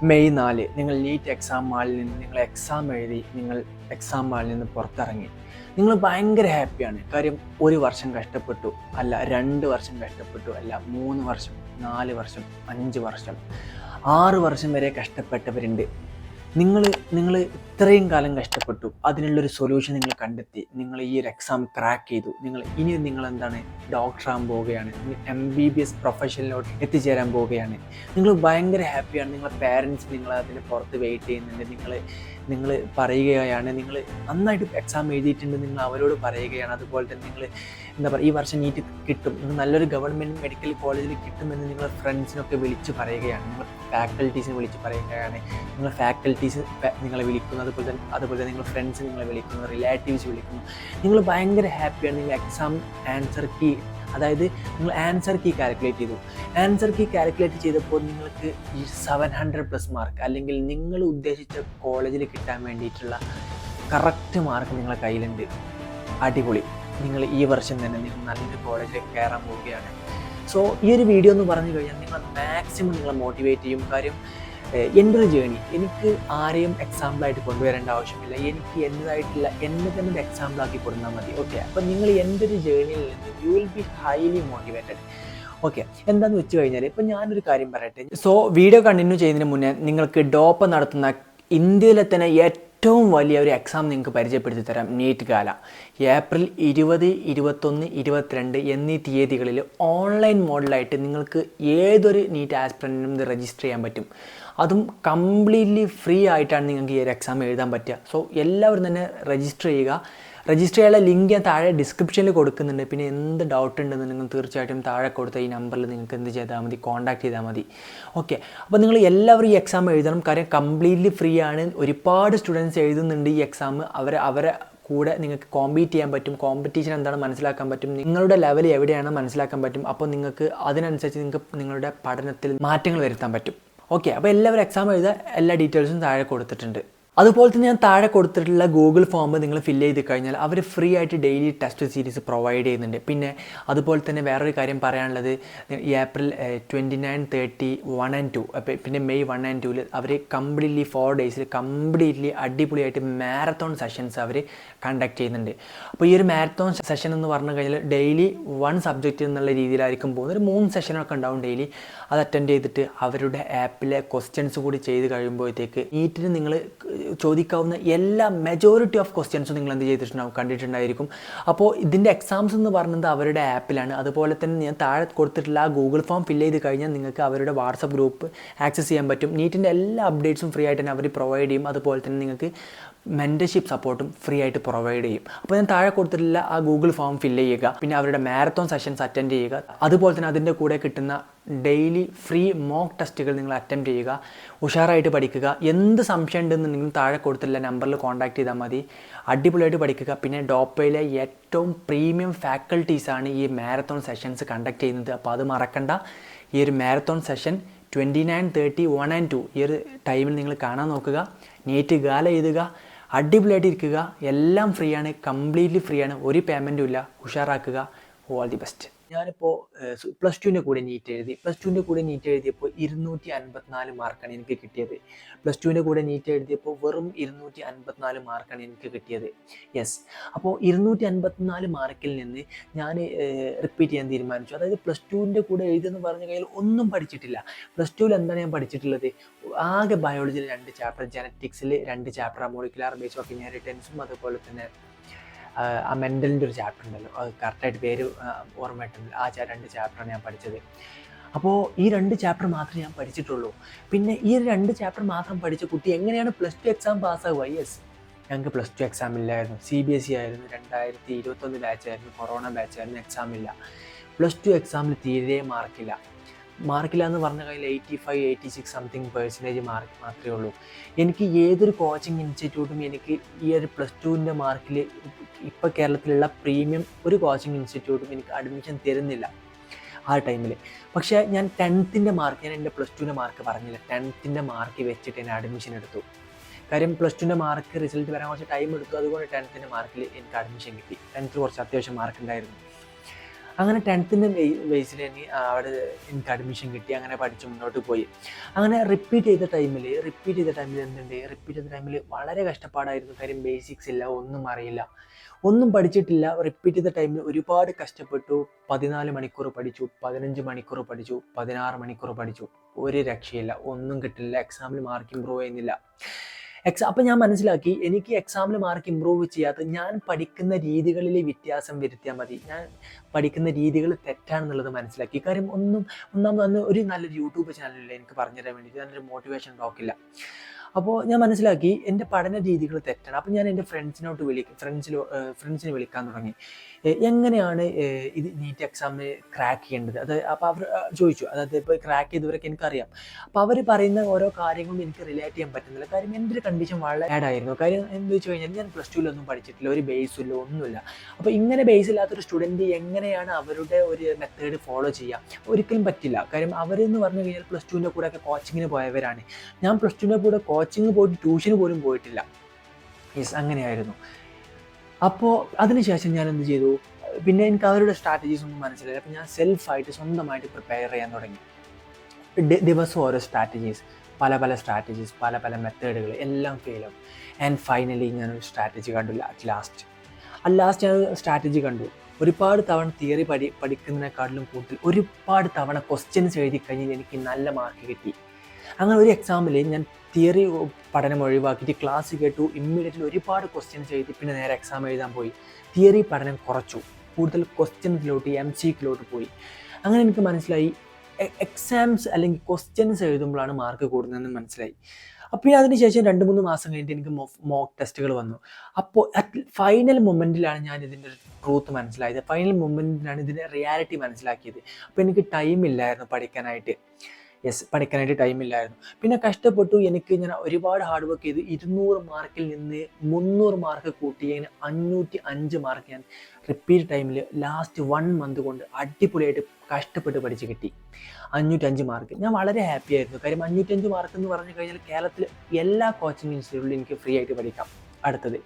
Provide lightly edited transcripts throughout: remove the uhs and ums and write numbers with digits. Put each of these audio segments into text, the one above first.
May 4 നിങ്ങൾ NEET exam ഹാളിൽ നിന്ന് നിങ്ങൾ എക്സാം എഴുതി നിങ്ങൾ എക്സാം ഹാളിൽ നിന്ന് പുറത്തിറങ്ങി. നിങ്ങൾ ഭയങ്കര ഹാപ്പിയാണ്. കാര്യം ഒരു വർഷം കഷ്ടപ്പെട്ടു, അല്ല 2 വർഷം കഷ്ടപ്പെട്ടു, അല്ല 3 വർഷം, 4 വർഷം, 5 വർഷം, 6 വർഷം വരെ കഷ്ടപ്പെട്ടവരുണ്ട്. നിങ്ങൾ ഇത്രയും കാലം കഷ്ടപ്പെട്ടു, അതിനുള്ളൊരു സൊല്യൂഷൻ നിങ്ങൾ കണ്ടെത്തി, നിങ്ങൾ ഈ ഒരു എക്സാം ക്രാക്ക് ചെയ്തു. നിങ്ങൾ എന്താണ്, ഡോക്ടറാകാൻ പോവുകയാണ്, MBBS പ്രൊഫഷനിലോട്ട് എത്തിച്ചേരാൻ പോവുകയാണ്. നിങ്ങൾ ഭയങ്കര ഹാപ്പിയാണ്. നിങ്ങളെ പാരൻസ് നിങ്ങൾ അതിന് പുറത്ത് വെയിറ്റ് ചെയ്യുന്നുണ്ട്. നിങ്ങൾ പറയുകയാണ്, നിങ്ങൾ നന്നായിട്ട് എക്സാം എഴുതിയിട്ടുണ്ട്, നിങ്ങൾ അവരോട് പറയുകയാണ്. അതുപോലെ തന്നെ നിങ്ങൾ എന്താ പറയുക, ഈ വർഷം നീറ്റ് കിട്ടും, നിങ്ങൾ നല്ലൊരു ഗവൺമെൻറ് മെഡിക്കൽ കോളേജിൽ കിട്ടുമെന്ന് നിങ്ങൾ ഫ്രണ്ട്സിനൊക്കെ വിളിച്ച് പറയുകയാണ്. നിങ്ങൾ ഫാക്കൽറ്റീസിനെ വിളിച്ച് പറയുകയാണ്. നിങ്ങൾ ഫാക്കൽറ്റീസ് നിങ്ങളെ വിളിക്കുന്നു, അതുപോലെ തന്നെ നിങ്ങൾ ഫ്രണ്ട്സ് നിങ്ങളെ വിളിക്കുന്നു, റിലേറ്റീവ്സ് വിളിക്കുന്നു. നിങ്ങൾ ഭയങ്കര ഹാപ്പിയാണ്. നിങ്ങൾ എക്സാം ആൻസർ കീ, അതായത് നിങ്ങൾ ആൻസർ കീ കാൽക്കുലേറ്റ് ചെയ്തു. ആൻസർ കീ കാൽക്കുലേറ്റ് ചെയ്തപ്പോൾ നിങ്ങൾക്ക് ഈ 700+ മാർക്ക്, അല്ലെങ്കിൽ നിങ്ങൾ ഉദ്ദേശിച്ച കോളേജിൽ കിട്ടാൻ വേണ്ടിയിട്ടുള്ള കറക്റ്റ് മാർക്ക് നിങ്ങളുടെ കയ്യിലുണ്ട്. അടിപൊളി. നിങ്ങൾ ഈ വർഷം തന്നെ നിങ്ങൾ നല്ലൊരു കോളേജിലേക്ക് കയറാൻ പോവുകയാണ്. സോ ഈ ഒരു വീഡിയോ എന്ന് പറഞ്ഞു കഴിഞ്ഞാൽ നിങ്ങൾ മാക്സിമം നിങ്ങളെ മോട്ടിവേറ്റ് ചെയ്യും. കാര്യം എൻ്റെ ഒരു ജേണി, എനിക്ക് ആരെയും എക്സാമ്പിളായിട്ട് കൊണ്ടുവരേണ്ട ആവശ്യമില്ല. എനിക്ക് എന്നതായിട്ടുള്ള എന്നെ തന്നെ ഒരു എക്സാമ്പിളാക്കി കൊടുത്താൽ മതി. ഓക്കെ, അപ്പം നിങ്ങൾ എൻ്റെ ഒരു ജേണിയിൽ നിന്ന് U will B highly motivated. Okay, എന്താണെന്ന് വെച്ച് കഴിഞ്ഞാൽ ഇപ്പം ഞാനൊരു കാര്യം പറയട്ടെ. സോ വീഡിയോ കണ്ടിന്യൂ ചെയ്യുന്നതിന് മുന്നേ നിങ്ങൾക്ക് ഡോപ്പ നടത്തുന്ന ഇന്ത്യയിലെ തന്നെ ഏറ്റവും വലിയ ഒരു എക്സാം നിങ്ങൾക്ക് പരിചയപ്പെടുത്തി തരാം. നീറ്റ് ഗാല ഏപ്രിൽ 20, 21, 22 എന്നീ തീയതികളിൽ ഓൺലൈൻ മോഡിലായിട്ട് നിങ്ങൾക്ക് ഏതൊരു നീറ്റ് ആസ്പിറൻറ്റിനും ഇത് രജിസ്റ്റർ ചെയ്യാൻ പറ്റും. അതും കംപ്ലീറ്റ്ലി ഫ്രീ ആയിട്ടാണ് നിങ്ങൾക്ക് ഈ ഒരു എക്സാം എഴുതാൻ പറ്റുക. സോ എല്ലാവരും തന്നെ രജിസ്റ്റർ ചെയ്യുക. രജിസ്റ്റർ ചെയ്യാനുള്ള ലിങ്ക് ഞാൻ താഴെ ഡിസ്ക്രിപ്ഷനിൽ കൊടുക്കുന്നുണ്ട്. പിന്നെ എന്ത് ഡൗട്ട് ഉണ്ടെന്ന് നിങ്ങൾ തീർച്ചയായിട്ടും താഴെ കൊടുത്ത ഈ നമ്പറിൽ നിങ്ങൾക്ക് എന്ത് ചെയ്താൽ മതി, കോൺടാക്ട് ചെയ്താൽ മതി. ഓക്കെ, അപ്പോൾ നിങ്ങൾ എല്ലാവരും ഈ എക്സാം എഴുതണം. കാര്യം കംപ്ലീറ്റ്ലി ഫ്രീ ആണ്. ഒരുപാട് സ്റ്റുഡൻസ് എഴുതുന്നുണ്ട് ഈ എക്സാം. അവരെ കൂടെ നിങ്ങൾക്ക് കോമ്പീറ്റ് ചെയ്യാൻ പറ്റും. കോമ്പറ്റീഷൻ എന്താണ് മനസ്സിലാക്കാൻ പറ്റും. നിങ്ങളുടെ ലെവൽ എവിടെയാണെന്ന് മനസ്സിലാക്കാൻ പറ്റും. അപ്പോൾ നിങ്ങൾക്ക് അതിനനുസരിച്ച് നിങ്ങൾക്ക് നിങ്ങളുടെ പഠനത്തിൽ മാറ്റങ്ങൾ വരുത്താൻ പറ്റും. ഓക്കെ, അപ്പോൾ എല്ലാവരും എക്സാം എഴുതുക. എല്ലാ ഡീറ്റെയിൽസും താഴെ കൊടുത്തിട്ടുണ്ട്. അതുപോലെ തന്നെ ഞാൻ താഴെ കൊടുത്തിട്ടുള്ള ഗൂഗിൾ ഫോം നിങ്ങൾ ഫില്ല് ചെയ്ത് കഴിഞ്ഞാൽ അവർ ഫ്രീ ആയിട്ട് ഡെയിലി ടെസ്റ്റ് സീരീസ് പ്രൊവൈഡ് ചെയ്യുന്നുണ്ട്. പിന്നെ അതുപോലെ തന്നെ വേറൊരു കാര്യം പറയാനുള്ളത്, ഏപ്രിൽ 29, 30, 1 and 2, പിന്നെ മെയ് 1 and 2 അവർ കംപ്ലീറ്റ്ലി 4 days കംപ്ലീറ്റ്ലി അടിപൊളിയായിട്ട് മാരത്തോൺ സെഷൻസ് അവർ കണ്ടക്ട് ചെയ്യുന്നുണ്ട്. അപ്പോൾ ഈ ഒരു മാരത്തോൺ സെഷൻ എന്ന് പറഞ്ഞു കഴിഞ്ഞാൽ ഡെയിലി 1 സബ്ജക്റ്റ് എന്നുള്ള രീതിയിലായിരിക്കും പോകുന്നത്. ഒരു 3 സെഷനൊക്കെ ഉണ്ടാവും ഡെയിലി. അത് അറ്റൻഡ് ചെയ്തിട്ട് അവരുടെ ആപ്പിലെ ക്വസ്റ്റ്യൻസ് കൂടി ചെയ്ത് കഴിയുമ്പോഴത്തേക്ക് നീറ്റിന് നിങ്ങൾ ചോദിക്കാവുന്ന എല്ലാ മെജോറിറ്റി ഓഫ് ക്വസ്റ്റ്യൻസും നിങ്ങൾ എന്ത് ചെയ്തിട്ടുണ്ടാവും, കണ്ടിട്ടുണ്ടായിരിക്കും. അപ്പോൾ ഇതിൻ്റെ എക്സാംസ് എന്ന് പറയുന്നത് അവരുടെ ആപ്പിലാണ്. അതുപോലെ തന്നെ ഞാൻ താഴെ കൊടുത്തിട്ടുള്ള ആ ഗൂഗിൾ ഫോം ഫില്ല് ചെയ്ത് കഴിഞ്ഞാൽ നിങ്ങൾക്ക് അവരുടെ വാട്സപ്പ് ഗ്രൂപ്പ് ആക്സസ് ചെയ്യാൻ പറ്റും. നീറ്റിൻ്റെ എല്ലാ അപ്ഡേറ്റ്സും ഫ്രീ ആയിട്ട് തന്നെ അവർ പ്രൊവൈഡ് ചെയ്യും. അതുപോലെ തന്നെ നിങ്ങൾക്ക് മെൻറ്റർഷിപ്പ് സപ്പോർട്ടും ഫ്രീ ആയിട്ട് പ്രൊവൈഡ് ചെയ്യും. അപ്പോൾ ഞാൻ താഴെ കൊടുത്തിട്ടുള്ള ആ ഗൂഗിൾ ഫോം ഫില്ല് ചെയ്യുക. പിന്നെ അവരുടെ മാരത്തോൺ സെഷൻസ് അറ്റൻഡ് ചെയ്യുക. അതുപോലെ തന്നെ അതിൻ്റെ കൂടെ കിട്ടുന്ന ഡെയിലി ഫ്രീ മോക്ക് ടെസ്റ്റുകൾ നിങ്ങൾ അറ്റംപ്റ്റ് ചെയ്യുക. ഉഷാറായിട്ട് പഠിക്കുക. എന്ത് സംശയം ഉണ്ടെന്നുണ്ടെങ്കിലും താഴെ കൊടുത്തിട്ടുള്ള നമ്പറിൽ കോൺടാക്ട് ചെയ്താൽ മതി. അടിപൊളിയായിട്ട് പഠിക്കുക. പിന്നെ ഡോപ്പയിലെ ഏറ്റവും പ്രീമിയം ഫാക്കൽറ്റീസാണ് ഈ മാരത്തോൺ സെഷൻസ് കണ്ടക്ട് ചെയ്യുന്നത്. അപ്പോൾ അത് മറക്കണ്ട. ഈ ഒരു മാരത്തോൺ സെഷൻ 29, 30, 1 and 2 ഈ ഒരു ടൈമിൽ നിങ്ങൾ കാണാൻ നോക്കുക. നീറ്റ് ഗാല എഴുതുക. അടിപൊളിയായിട്ട് ഇരിക്കുക. എല്ലാം ഫ്രീ ആണ്, കംപ്ലീറ്റ്ലി ഫ്രീ ആണ്. ഒരു പേയ്മെൻറ്റും ഇല്ല. ഉഷാറാക്കുക. All the best. ഞാനിപ്പോൾ +2ൻ്റെ കൂടെ നീറ്റ് എഴുതി. +2ൻ്റെ കൂടെ നീറ്റ് എഴുതിയപ്പോൾ 254 മാർക്കാണ് എനിക്ക് കിട്ടിയത്. +2ൻ്റെ കൂടെ നീറ്റ് എഴുതിയപ്പോൾ വെറും 254 മാർക്കാണ് എനിക്ക് കിട്ടിയത്. യെസ്, അപ്പോൾ 254 മാർക്കിൽ നിന്ന് ഞാൻ റിപ്പീറ്റ് ചെയ്യാൻ തീരുമാനിച്ചു. അതായത് +2ൻ്റെ കൂടെ എഴുതിയെന്ന് പറഞ്ഞ കയ്യിൽ ഒന്നും പഠിച്ചിട്ടില്ല. +2ൽ എന്താണ് ഞാൻ പഠിച്ചിട്ടുള്ളത്? ആകെ ബയോളജിയിൽ 2 ചാപ്റ്റർ, ജനറ്റിക്സിൽ 2 ചാപ്റ്റർ, മോളിക്കുലാർ ബേസ് ഓഫ് ഇൻഹെറിറ്റൻസും അതുപോലെ തന്നെ ആ മെൻ്റലിൻ്റെ ഒരു ചാപ്റ്റർ ഉണ്ടല്ലോ, അത് കറക്റ്റായിട്ട് പേര് ഓർമ്മയിട്ടില്ല. ആ 2 ചാപ്റ്ററാണ് ഞാൻ പഠിച്ചത്. അപ്പോൾ ഈ 2 ചാപ്റ്റർ മാത്രമേ ഞാൻ പഠിച്ചിട്ടുള്ളൂ. പിന്നെ ഈ 2 ചാപ്റ്റർ മാത്രം പഠിച്ച കുട്ടി എങ്ങനെയാണ് +2 എക്സാം പാസ്സാവുക? യെസ്, ഞങ്ങൾക്ക് +2 എക്സാം ഇല്ലായിരുന്നു. CBSE ആയിരുന്നു, 2021 ബാച്ചായിരുന്നു, കൊറോണ ബാച്ചായിരുന്നു, എക്സാം ഇല്ല. +2 എക്സാമിൽ തീരെ മാർക്കില്ല എന്ന് പറഞ്ഞ കയ്യിൽ 85, 86 സംതിങ്% മാർക്ക് മാത്രമേ ഉള്ളൂ. എനിക്ക് ഏതൊരു കോച്ചിങ് ഇൻസ്റ്റിറ്റ്യൂട്ടും എനിക്ക് ഈ ഒരു +2ൻ്റെ മാർക്കിൽ ഇപ്പോൾ കേരളത്തിലുള്ള പ്രീമിയം ഒരു കോച്ചിങ് ഇൻസ്റ്റിറ്റ്യൂട്ടും എനിക്ക് അഡ്മിഷൻ തരുന്നില്ല ആ ടൈമിൽ. പക്ഷേ ഞാൻ 10th മാർക്ക്, ഞാൻ എൻ്റെ +2ൻ്റെ മാർക്ക് പറഞ്ഞില്ല, 10th മാർക്ക് വെച്ചിട്ട് ഞാൻ അഡ്മിഷൻ എടുത്തു. കാര്യം +2ൻ്റെ മാർക്ക് റിസൾട്ട് വരാൻ കുറച്ച് ടൈം എടുത്തു. അതുകൊണ്ട് 10th മാർക്കിൽ എനിക്ക് അഡ്മിഷൻ കിട്ടി. 10th കുറച്ച് അത്യാവശ്യം മാർക്ക് ഉണ്ടായിരുന്നു. അങ്ങനെ 10th ബേസിൽ അവിടെ എനിക്ക് അഡ്മിഷൻ കിട്ടി. അങ്ങനെ പഠിച്ച് മുന്നോട്ട് പോയി. അങ്ങനെ റിപ്പീറ്റ് ചെയ്ത ടൈമിൽ റിപ്പീറ്റ് ചെയ്ത ടൈമിൽ വളരെ കഷ്ടപ്പാടായിരുന്നു. കാര്യം ബേസിക്സ് ഇല്ല, ഒന്നും അറിയില്ല, ഒന്നും പഠിച്ചിട്ടില്ല. റിപ്പീറ്റ് ചെയ്ത ടൈമിൽ ഒരുപാട് കഷ്ടപ്പെട്ടു. 14 മണിക്കൂർ പഠിച്ചു, 15 മണിക്കൂർ പഠിച്ചു, 16 മണിക്കൂർ പഠിച്ചു. ഒരു രക്ഷയില്ല, ഒന്നും കിട്ടില്ല. എക്സാമിൽ മാർക്ക് ഇമ്പ്രൂവ് ചെയ്യുന്നില്ല. അപ്പം ഞാൻ മനസ്സിലാക്കി, എനിക്ക് എക്സാമിൽ മാർക്ക് ഇമ്പ്രൂവ് ചെയ്യാത്ത ഞാൻ പഠിക്കുന്ന രീതികളിൽ വ്യത്യാസം വരുത്തിയാൽ മതി. ഞാൻ പഠിക്കുന്ന രീതികൾ തെറ്റാണെന്നുള്ളത് മനസ്സിലാക്കി. കാര്യം ഒന്നാമത് ഒരു നല്ലൊരു യൂട്യൂബ് ചാനലില്ല എനിക്ക് പറഞ്ഞു തരാൻ വേണ്ടിയിട്ട്, നല്ലൊരു മോട്ടിവേഷൻ ടോക്കില്ല. അപ്പോൾ ഞാൻ മനസ്സിലാക്കി എൻ്റെ പഠന രീതികൾ തെറ്റാണ്. അപ്പോൾ ഞാൻ എൻ്റെ ഫ്രണ്ട്സിനെ വിളിക്കാൻ തുടങ്ങി. എങ്ങനെയാണ് ഇത് നീറ്റ് എക്സാമിന് ക്രാക്ക് ചെയ്യേണ്ടത്? അപ്പോൾ അവർ ചോദിച്ചു, അതായത് ഇപ്പോൾ ക്രാക്ക് ചെയ്തവരൊക്കെ എനിക്കറിയാം. അപ്പോൾ അവർ പറയുന്ന ഓരോ കാര്യങ്ങളും എനിക്ക് റിലേറ്റ് ചെയ്യാൻ പറ്റുന്നില്ല. കാര്യം എൻ്റെ ഒരു കണ്ടീഷൻ വളരെ ബാഡ് ആയിരുന്നു. കാര്യം എന്താ വെച്ച് കഴിഞ്ഞാൽ ഞാൻ +2 പഠിച്ചിട്ടില്ല, ഒരു ബേസില്ല, ഒന്നുമില്ല. അപ്പോൾ ഇങ്ങനെ ബേസ് ഇല്ലാത്തൊരു സ്റ്റുഡൻറ്റ് എങ്ങനെയാണ് അവരുടെ ഒരു മെത്തേഡ് ഫോളോ ചെയ്യുക? ഒരിക്കലും പറ്റില്ല. കാര്യം അവരെന്ന് പറഞ്ഞു കഴിഞ്ഞാൽ +2 കൂടെയൊക്കെ കോച്ചിങ്ങിന് പോയവരാണ്. ഞാൻ +2 കൂടെ കോച്ചിങ് പോയിട്ട് ട്യൂഷന് പോലും പോയിട്ടില്ല. അങ്ങനെയായിരുന്നു. അപ്പോൾ അതിനുശേഷം ഞാൻ എന്ത് ചെയ്തു, പിന്നെ എനിക്ക് അവരുടെ സ്ട്രാറ്റജീസ് ഒന്നും മനസ്സിലായില്ല. അപ്പോൾ ഞാൻ സെൽഫായിട്ട് സ്വന്തമായിട്ട് പ്രിപ്പയർ ചെയ്യാൻ തുടങ്ങി. ദിവസം ഓരോ സ്ട്രാറ്റജീസ്, പല സ്ട്രാറ്റജീസ്, പല മെത്തേഡുകൾ, എല്ലാം ഫെയിലാവും. ആൻഡ് ഫൈനലി ഞാനൊരു സ്ട്രാറ്റജി കണ്ടു. ലാസ്റ്റ് ഞാൻ സ്ട്രാറ്റജി കണ്ടു. ഒരുപാട് തവണ തിയറി പഠിക്കുന്നതിനെക്കാട്ടിലും കൂടുതൽ ഒരുപാട് തവണ ക്വസ്റ്റ്യൻസ് എഴുതി കഴിഞ്ഞാൽ എനിക്ക് നല്ല മാർക്ക് കിട്ടി. അങ്ങനെ ഒരു എക്സാമിൽ ഞാൻ തിയറി പഠനം ഒഴിവാക്കിയിട്ട് ക്ലാസ് കേട്ടു, ഇമ്മീഡിയറ്റ്ലി ഒരുപാട് ക്വസ്റ്റ്യൻസ് എഴുതി, പിന്നെ നേരെ എക്സാം എഴുതാൻ പോയി. തിയറി പഠനം കുറച്ചു, കൂടുതൽ ക്വസ്റ്റ്യൻസിലോട്ട് MCQലോട്ട് പോയി. അങ്ങനെ എനിക്ക് മനസ്സിലായി എക്സാംസ് അല്ലെങ്കിൽ ക്വസ്റ്റ്യൻസ് എഴുതുമ്പോഴാണ് മാർക്ക് കൂടുന്നതെന്ന് മനസ്സിലായി. അപ്പോൾ അതിനുശേഷം 2-3 മാസം കഴിഞ്ഞിട്ട് എനിക്ക് മോക്ക് ടെസ്റ്റുകൾ വന്നു. അപ്പോൾ ഫൈനൽ മൊമെൻറ്റിലാണ് ഞാൻ ഇതിൻ്റെ ട്രൂത്ത് മനസ്സിലായത്. ഫൈനൽ മൊമെൻറ്റിലാണ് ഇതിൻ്റെ റിയാലിറ്റി മനസ്സിലാക്കിയത്. അപ്പോൾ എനിക്ക് ടൈമില്ലായിരുന്നു പഠിക്കാനായിട്ട്. ടൈമില്ലായിരുന്നു. പിന്നെ കഷ്ടപ്പെട്ടു. ഞാൻ ഒരുപാട് ഹാർഡ് വർക്ക് ചെയ്ത് 200 മാർക്കിൽ നിന്ന് 300 മാർക്ക് കൂട്ടി 505 മാർക്ക് ഞാൻ റിപ്പീറ്റ് ടൈമിൽ ലാസ്റ്റ് 1 മന്ത് കൊണ്ട് അടിപൊളിയായിട്ട് കഷ്ടപ്പെട്ട് പഠിച്ച് കിട്ടി. 505 മാർക്ക്. ഞാൻ വളരെ ഹാപ്പി ആയിരുന്നു. കാര്യം 505 മാർക്ക് എന്ന് പറഞ്ഞു കഴിഞ്ഞാൽ കേരളത്തിൽ എല്ലാ കോച്ചിങ് ഇൻസ്റ്റിറ്റ്യൂട്ടിലും എനിക്ക് ഫ്രീ ആയിട്ട് പഠിക്കാം. അടുത്തത്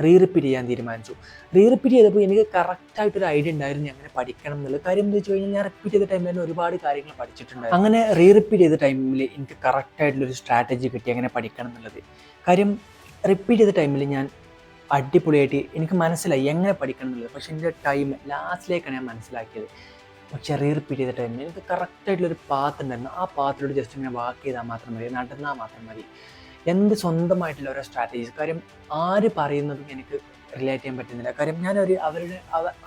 റിപ്പീറ്റ് ചെയ്യാൻ തീരുമാനിച്ചു. റിപ്പീറ്റ് ചെയ്തപ്പോൾ എനിക്ക് കറക്റ്റായിട്ടൊരു ഐഡിയ ഉണ്ടായിരുന്നു എങ്ങനെ പഠിക്കണം എന്നുള്ളത്. കാര്യം എന്താ വെച്ച് കഴിഞ്ഞാൽ ഞാൻ റിപ്പീറ്റ് ചെയ്ത ടൈമിൽ തന്നെ ഒരുപാട് കാര്യങ്ങൾ പഠിച്ചിട്ടുണ്ടായിരുന്നു. അങ്ങനെ റിപ്പീറ്റ് ചെയ്ത ടൈമിൽ എനിക്ക് കറക്റ്റായിട്ടുള്ളൊരു സ്ട്രാറ്റജി കിട്ടി എങ്ങനെ പഠിക്കണം എന്നുള്ളത്. കാര്യം റിപ്പീറ്റ് ചെയ്ത ടൈമിൽ ഞാൻ അടിപൊളിയായിട്ട് എനിക്ക് മനസ്സിലായി എങ്ങനെ പഠിക്കണം എന്നുള്ളത്. പക്ഷേ എൻ്റെ ടൈം ലാസ്റ്റിലേക്കാണ് ഞാൻ മനസ്സിലാക്കിയത്. പക്ഷേ റിപ്പീറ്റ് ചെയ്ത ടൈമിൽ എനിക്ക് കറക്റ്റായിട്ടുള്ളൊരു പാത്ത് ഉണ്ടായിരുന്നു. ആ പാത്തിലൂടെ ജസ്റ്റ് ഇങ്ങനെ വാക്ക് ചെയ്താൽ മാത്രം മതി, നടന്നാൽ മാത്രം മതി. എൻ്റെ സ്വന്തമായിട്ടുള്ള ഓരോ സ്ട്രാറ്റജീസ്. കാര്യം ആര് പറയുന്നതും എനിക്ക് റിലേറ്റ് ചെയ്യാൻ പറ്റുന്നില്ല. കാര്യം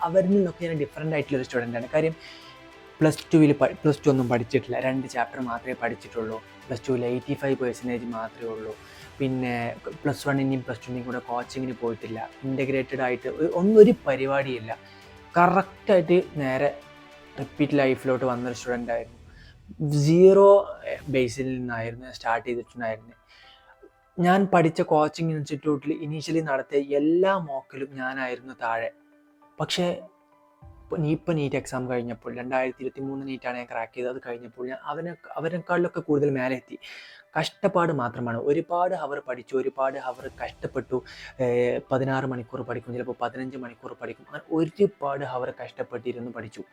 അവരിൽ നിന്നൊക്കെ ഞാൻ ഡിഫറെൻ്റ് ആയിട്ടുള്ളൊരു സ്റ്റുഡൻ്റാണ്. കാര്യം +2 ഒന്നും പഠിച്ചിട്ടില്ല, 2 ചാപ്റ്റർ മാത്രമേ പഠിച്ചിട്ടുള്ളൂ. +2 85% മാത്രമേ ഉള്ളൂ. പിന്നെ +1ൻ്റെയും +2ൻ്റെയും കൂടെ കോച്ചിങ്ങിന് പോയിട്ടില്ല. ഇൻ്റഗ്രേറ്റഡ് ആയിട്ട് ഒരു പരിപാടിയില്ല. കറക്റ്റായിട്ട് നേരെ റിപ്പീറ്റ് ലൈഫിലോട്ട് വന്നൊരു സ്റ്റുഡൻ്റായിരുന്നു. 0 ബേസിൽ നിന്നായിരുന്നു സ്റ്റാർട്ട് ചെയ്തിട്ടുണ്ടായിരുന്നത്. ഞാൻ പഠിച്ച കോച്ചിങ് ഇൻസ്റ്റിറ്റ്യൂട്ടിൽ ഇനീഷ്യലി നടത്തിയ എല്ലാ മോക്കിലും ഞാനായിരുന്നു താഴെ. പക്ഷേ നീറ്റ് എക്സാം കഴിഞ്ഞപ്പോൾ 2023 നീറ്റാണ് ഞാൻ ക്രാക്ക് ചെയ്തത്. അത് കഴിഞ്ഞപ്പോൾ ഞാൻ അവരെക്കാളിലൊക്കെ കൂടുതൽ മേലെ എത്തി. കഷ്ടപ്പാട് മാത്രമാണ്. ഒരുപാട് അവർ പഠിച്ചു, ഒരുപാട് അവർ കഷ്ടപ്പെട്ടു. 16 മണിക്കൂർ പഠിക്കും, ചിലപ്പോൾ 15 മണിക്കൂർ പഠിക്കും. അങ്ങനെ ഒരുപാട് അവർ കഷ്ടപ്പെട്ടിരുന്ന് പഠിച്ചു.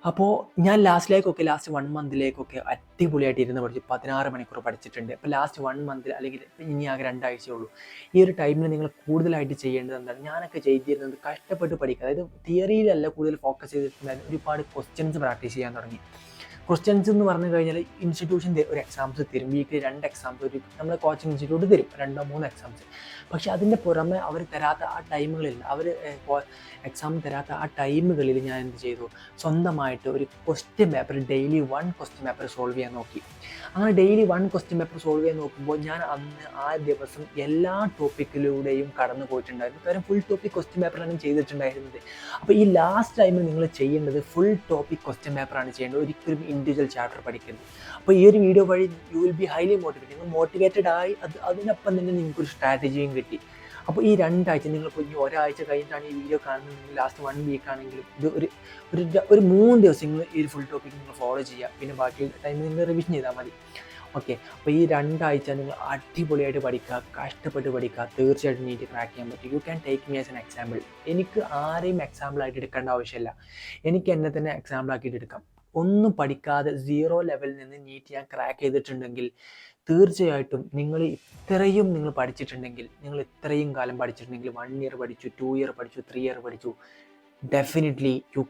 അപ്പോൾ ഞാൻ ലാസ്റ്റ് 1 മന്തിലേക്കൊക്കെ അടിപൊളിയായിട്ട് ഇരുന്ന് പഠിച്ചു. 16 മണിക്കൂർ പഠിച്ചിട്ടുണ്ട്. അപ്പോൾ ലാസ്റ്റ് 1 മന്തിൽ അല്ലെങ്കിൽ ഇനി ആകെ 2 ആഴ്ചയേ ഉള്ളൂ. ഈ ഒരു ടൈമിൽ നിങ്ങൾ കൂടുതലായിട്ട് ചെയ്യേണ്ടത് എന്താണ്? ഞാനൊക്കെ ചെയ്തിരുന്നത് കഷ്ടപ്പെട്ട് പഠിക്കുക. അതായത് തിയറിയിലല്ല കൂടുതൽ ഫോക്കസ് ചെയ്തിട്ടുണ്ടായിരുന്നു. ഒരുപാട് ക്വസ്റ്റ്യൻസ് പ്രാക്ടീസ് ചെയ്യാൻ തുടങ്ങി. ക്വസ്റ്റ്യൻസ് എന്ന് പറഞ്ഞു കഴിഞ്ഞാൽ ഇൻസ്റ്റിറ്റ്യൂഷൻ ഒരു എക്സാംസ് തരും. വീക്കിലി 2 എക്സാംസ് നമ്മുടെ കോച്ചിങ് ഇൻസ്റ്റിറ്റ്യൂട്ട് തരും, 2-3 എക്സാംസ്. പക്ഷെ അതിൻ്റെ പുറമെ അവർ തരാത്ത ആ ടൈമുകളിൽ, എക്സാം തരാത്ത ആ ടൈമുകളിൽ ഞാൻ എന്ത് ചെയ്തു, സ്വന്തമായിട്ട് ഒരു question paper daily 1 question paper solve ചെയ്യാൻ നോക്കി. അങ്ങനെ ഡെയിലി 1 ക്വസ്റ്റ്യൻ പേപ്പർ സോൾവ് ചെയ്യാൻ നോക്കുമ്പോൾ ഞാൻ ആ ദിവസം എല്ലാ ടോപ്പിക്കിലൂടെയും കടന്നു പോയിട്ടുണ്ടായിരുന്നു. കാരണം ഫുൾ ടോപ്പിക് ക്വസ്റ്റ്യൻ പേപ്പറാണ് ചെയ്തിട്ടുണ്ടായിരുന്നത്. അപ്പോൾ ഈ ലാസ്റ്റ് ടൈമിൽ നിങ്ങൾ ചെയ്യേണ്ടത് ഫുൾ ടോപ്പിക് ക്വസ്റ്റ്യൻ പേപ്പറാണ് ചെയ്യേണ്ടത്. ഒരിക്കലും ഇൻഡിവിജ്വൽ ചാപ്റ്റർ പഠിക്കരുത്. അപ്പോൾ ഈ ഒരു വീഡിയോ വഴി U will B highly motivated. നിങ്ങൾ മോട്ടിവേറ്റഡ് ആയി അതിനൊപ്പം തന്നെ നിങ്ങൾക്കൊരു സ്ട്രാറ്റജിയും കിട്ടി. അപ്പോൾ ഈ 2 ആഴ്ച, നിങ്ങളിപ്പോൾ ഈ ഒരാഴ്ച കഴിഞ്ഞിട്ടാണ് ഈ വീഡിയോ കാണുന്നത്, ലാസ്റ്റ് 1 വീക്ക് ആണെങ്കിലും ഇത് ഒരു 3 ദിവസം നിങ്ങൾ ഈ ഒരു ഫുൾ ടോപ്പിക് നിങ്ങൾ ഫോളോ ചെയ്യുക. പിന്നെ ബാക്കി ടൈമിൽ നിങ്ങൾ റിവിഷൻ ചെയ്താൽ മതി. ഓക്കെ, അപ്പോൾ ഈ 2 ആഴ്ച നിങ്ങൾ അടിപൊളിയായിട്ട് പഠിക്കുക, കഷ്ടപ്പെട്ട് പഠിക്കുക, തീർച്ചയായിട്ടും നീറ്റ് ക്രാക്ക് ചെയ്യാൻ പറ്റും. You can take me as an example. എനിക്ക് ആരെയും എക്സാമ്പിളായിട്ട് എടുക്കേണ്ട ആവശ്യമില്ല, എനിക്ക് എന്നെ തന്നെ എക്സാമ്പിൾ ആക്കിയിട്ട് എടുക്കാം. ഒന്നും പഠിക്കാതെ 0 ലെവലിൽ നിന്ന് നീറ്റ് ഞാൻ ക്രാക്ക് ചെയ്തിട്ടുണ്ടെങ്കിൽ തീർച്ചയായിട്ടും നിങ്ങൾ പഠിച്ചിട്ടുണ്ടെങ്കിൽ, നിങ്ങൾ ഇത്രയും കാലം പഠിച്ചിട്ടുണ്ടെങ്കിൽ, 1 ഇയർ പഠിച്ചു, 2 ഇയർ പഠിച്ചു, 3 ഇയർ പഠിച്ചു, definitely you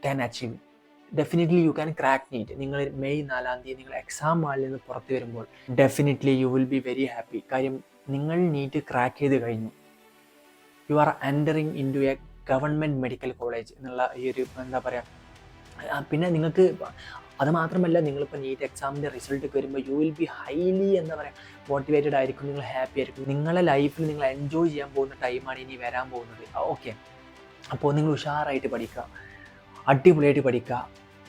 can crack NEET. നിങ്ങൾ മെയ് 4-ാം തീയതി നിങ്ങൾ എക്സാം ഹാളിൽ നിന്ന് പുറത്ത് വരുമ്പോൾ definitely you will be very happy. കാര്യം നിങ്ങൾ നീറ്റ് ക്രാക്ക് ചെയ്ത് കഴിഞ്ഞു. You are entering into a government medical college എന്നുള്ള ഈ ഒരു എന്താ പറയുക. പിന്നെ നിങ്ങൾക്ക് അത് മാത്രമല്ല, നിങ്ങളിപ്പോൾ നീറ്റ് എക്സാമിൻ്റെ റിസൾട്ട് വരുമ്പോൾ യു വിൽ ബി ഹൈലി എന്താ പറയുക മോട്ടിവേറ്റഡ് ആയിരിക്കും, നിങ്ങൾ ഹാപ്പി ആയിരിക്കും. നിങ്ങളുടെ ലൈഫിൽ നിങ്ങൾ എൻജോയ് ചെയ്യാൻ പോകുന്ന ടൈമാണ് ഇനി വരാൻ പോകുന്നത്. ഓക്കെ, അപ്പോൾ നിങ്ങൾ ഉഷാറായിട്ട് പഠിക്കുക, അടിപൊളിയായിട്ട് പഠിക്കുക.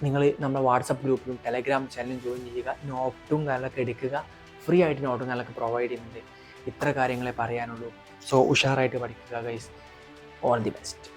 നിങ്ങൾ നമ്മുടെ വാട്സപ്പ് ഗ്രൂപ്പിലും ടെലഗ്രാം ചാനലും ജോയിൻ ചെയ്യുക. നോട്ടും കാര്യങ്ങളൊക്കെ എടുക്കുക, ഫ്രീ ആയിട്ട് നോട്ടും കാര്യങ്ങളൊക്കെ പ്രൊവൈഡ് ചെയ്യുന്നുണ്ട്. ഇത്ര കാര്യങ്ങളെ പറയാനുള്ളൂ. സോ ഉഷാറായിട്ട് പഠിക്കുക ഗൈസ്. All the best.